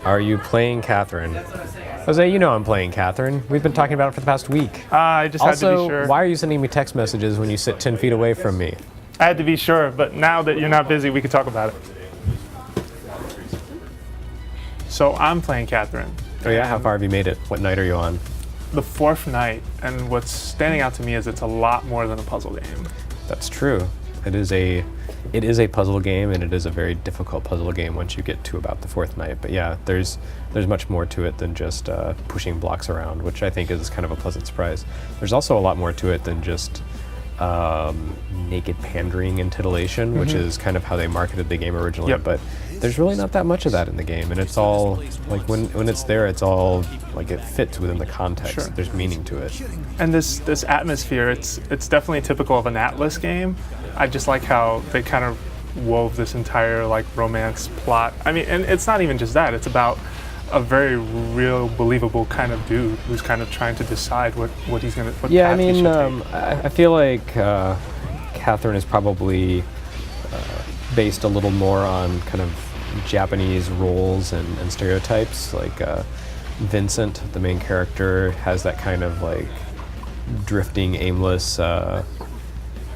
Are you playing Katherine? Jose, you know I'm playing Katherine. We've been talking about it for the past week. I just had to be sure. Also, why are you sending me text messages when you sit 10 feet away from me? I had to be sure, but now that you're not busy, we can talk about it. So I'm playing Katherine. Oh yeah? How far have you made it? What night are you on? The 4th night, and what's standing out to me is it's a lot more than a puzzle game. That's true. It is a puzzle game, and it is a very difficult puzzle game once you get to about the 4th night. But yeah, there's much more to it than just pushing blocks around, which I think is kind of a pleasant surprise. There's also a lot more to it than just naked pandering and titillation, which is kind of how they marketed the game originally. Yep. But there's really not that much of that in the game, and it's all like when it's there, it's all like it fits within the context. Sure. There's meaning to it. And this atmosphere, it's definitely typical of an Atlas game. I just like how they kind of wove this entire like romance plot. I mean, and it's not even just that. It's about a very real, believable kind of dude who's kind of trying to decide what he's gonna. What Yeah, I path he mean, should take. I feel like Katherine is probably based a little more on kind of Japanese roles and stereotypes. Like Vincent, the main character, has that kind of like drifting, aimless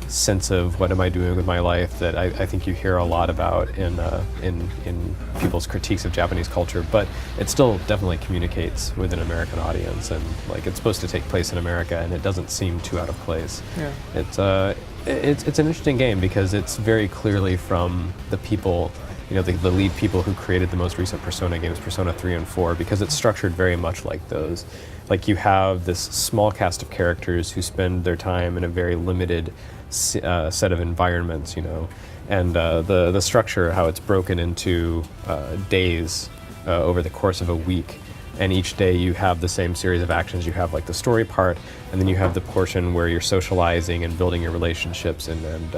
sense of what am I doing with my life that I think you hear a lot about in people's critiques of Japanese culture, but it still definitely communicates with an American audience, and like it's supposed to take place in America, and it doesn't seem too out of place. Yeah. It's an interesting game because it's very clearly from the people, you know, the lead people who created the most recent Persona games, Persona 3 and 4, because it's structured very much like those. Like you have this small cast of characters who spend their time in a very limited set of environments, you know, and the structure, how it's broken into days over the course of a week, and each day you have the same series of actions. You have like the story part, and then you have the portion where you're socializing and building your relationships and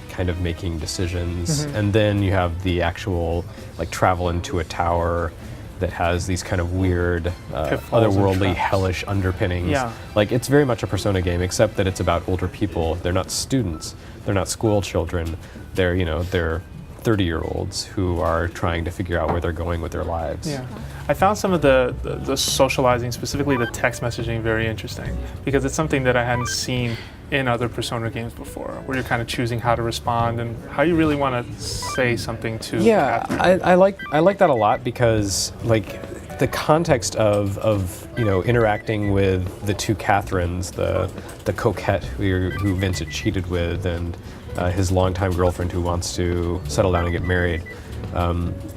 kind of making decisions, and then you have the actual like travel into a tower that has these kind of weird, otherworldly, hellish underpinnings. Yeah. Like, it's very much a Persona game, except that it's about older people. They're not students. They're not school children. They're, you know, they're 30-year-olds who are trying to figure out where they're going with their lives. Yeah. I found some of the socializing, specifically the text messaging, very interesting, because it's something that I hadn't seen in other Persona games before, where you're kind of choosing how to respond and how you really want to say something to Katherine. I like that a lot, because like the context of you know, interacting with the two Katherines, the coquette who Vincent cheated with, and his longtime girlfriend who wants to settle down and get married.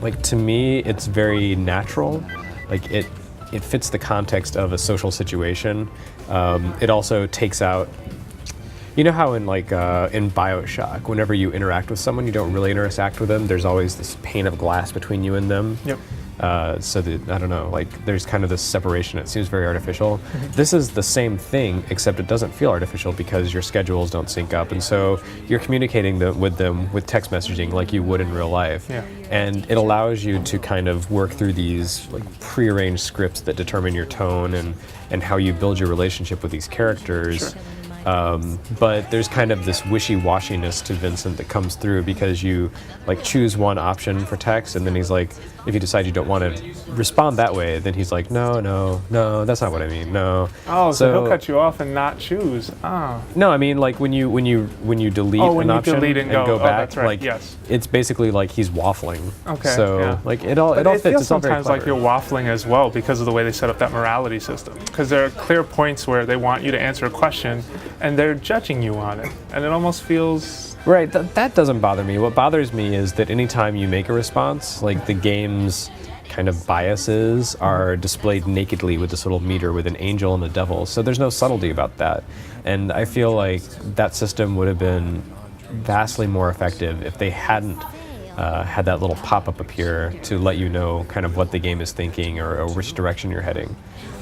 Like, to me, it's very natural. Like it fits the context of a social situation. It also takes out, you know how in like in BioShock, whenever you interact with someone, you don't really interact with them. There's always this pane of glass between you and them. Yep. So that, I don't know, like there's kind of this separation. It seems very artificial. This is the same thing, except it doesn't feel artificial because your schedules don't sync up, and so you're communicating with them with text messaging like you would in real life. Yeah. And it allows you to kind of work through these like prearranged scripts that determine your tone and how you build your relationship with these characters. Sure. But there's kind of this wishy-washiness to Vincent that comes through because you like choose one option for text, and then he's like, if you decide you don't want to respond that way, then he's like, no, that's not what I mean, no. Oh, so he'll cut you off and not choose. Oh. No, I mean like when you delete an option delete and go back, that's right. like Yes. it's basically like he's waffling. Okay. So yeah. like it all fits. Feels It's all very sometimes like clever. you're waffling as well because of the way they set up that morality system. Because there are clear points where they want you to answer a question, and they're judging you on it, and it almost feels Right, that doesn't bother me. What bothers me is that anytime you make a response, like the game's kind of biases are displayed nakedly with this little meter with an angel and a devil, so there's no subtlety about that. And I feel like that system would have been vastly more effective if they hadn't had that little pop-up appear to let you know kind of what the game is thinking or which direction you're heading.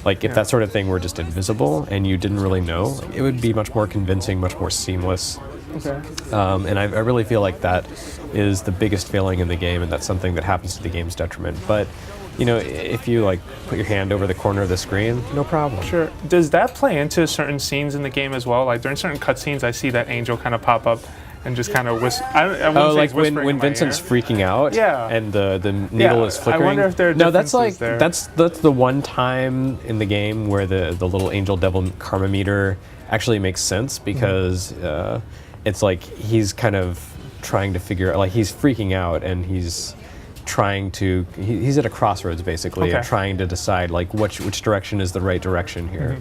Like if that sort of thing were just invisible and you didn't really know, it would be much more convincing, much more seamless. okay. And I really feel like that is the biggest failing in the game, and that's something that happens to the game's detriment. But, you know, if you like put your hand over the corner of the screen, no problem. Sure. Does that play into certain scenes in the game as well? Like during certain cutscenes, I see that angel kind of pop up, and just kind of I wouldn't Oh, say like he's whispering when in my Vincent's ear. freaking out, Yeah. and the needle is flickering. I wonder if there are no, that's like differences there. that's the one time in the game where the little angel devil karma meter actually makes sense because it's like he's kind of trying to figure out, like he's freaking out and he's trying to he's at a crossroads basically and trying to decide like which direction is the right direction here.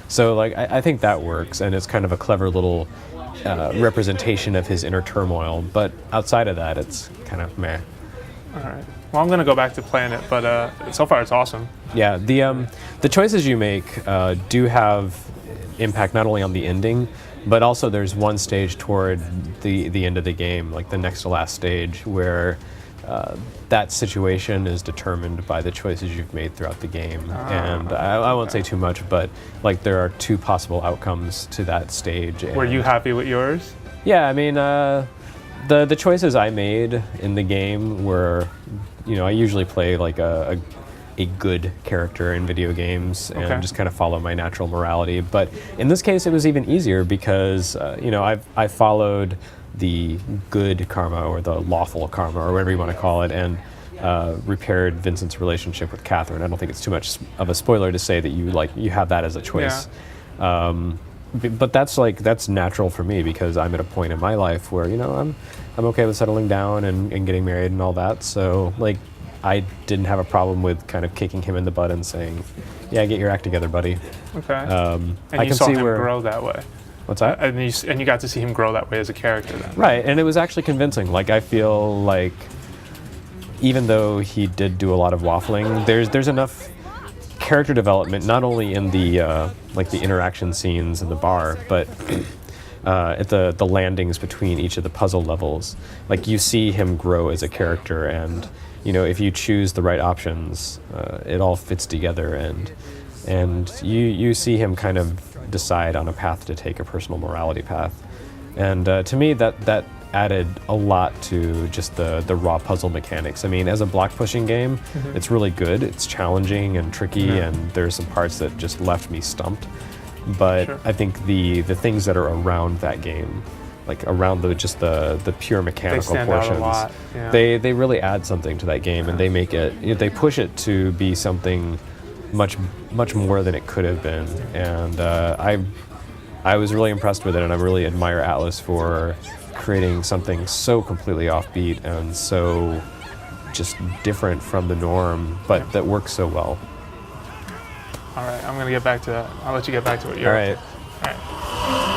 So like I think that works, and it's kind of a clever little representation of his inner turmoil, but outside of that it's kind of meh. All right. Well, I'm gonna go back to playing it, but so far it's awesome. Yeah, the choices you make do have impact not only on the ending, but also there's one stage toward the end of the game, like the next to last stage, where that situation is determined by the choices you've made throughout the game. And I won't say too much, but like there are two possible outcomes to that stage. Were you happy with yours? Yeah, I mean, the choices I made in the game were, I usually play like a good character in video games and just kind of follow my natural morality. But in this case, it was even easier because, I followed the good karma or the lawful karma or whatever you want to call it, and repaired Vincent's relationship with Katherine. I don't think it's too much of a spoiler to say that you have that as a choice. Yeah. But that's natural for me because I'm at a point in my life where I'm okay with settling down and getting married and all that. So like I didn't have a problem with kind of kicking him in the butt and saying, "Yeah, get your act together, buddy." Okay. And I can you saw see him where grow that way. What's that? And you got to see him grow that way as a character then. Right, and it was actually convincing. Like I feel like even though he did do a lot of waffling, there's enough character development not only in the like the interaction scenes in the bar, but at the landings between each of the puzzle levels. Like you see him grow as a character, and if you choose the right options, it all fits together, and you see him kind of decide on a path to take, a personal morality path. And to me that added a lot to just the raw puzzle mechanics. I mean, as a block pushing game, it's really good. It's challenging and tricky, and there's some parts that just left me stumped. But I think the things that are around that game, like around the pure mechanical they stand portions, out a lot. Yeah. they really add something to that game, and they make it, they push it to be something much more than it could have been. And I was really impressed with it, and I really admire Atlas for creating something so completely offbeat and so just different from the norm, but that works so well. All right, I'm gonna get back to that. I'll let you get back to it. All right. All right.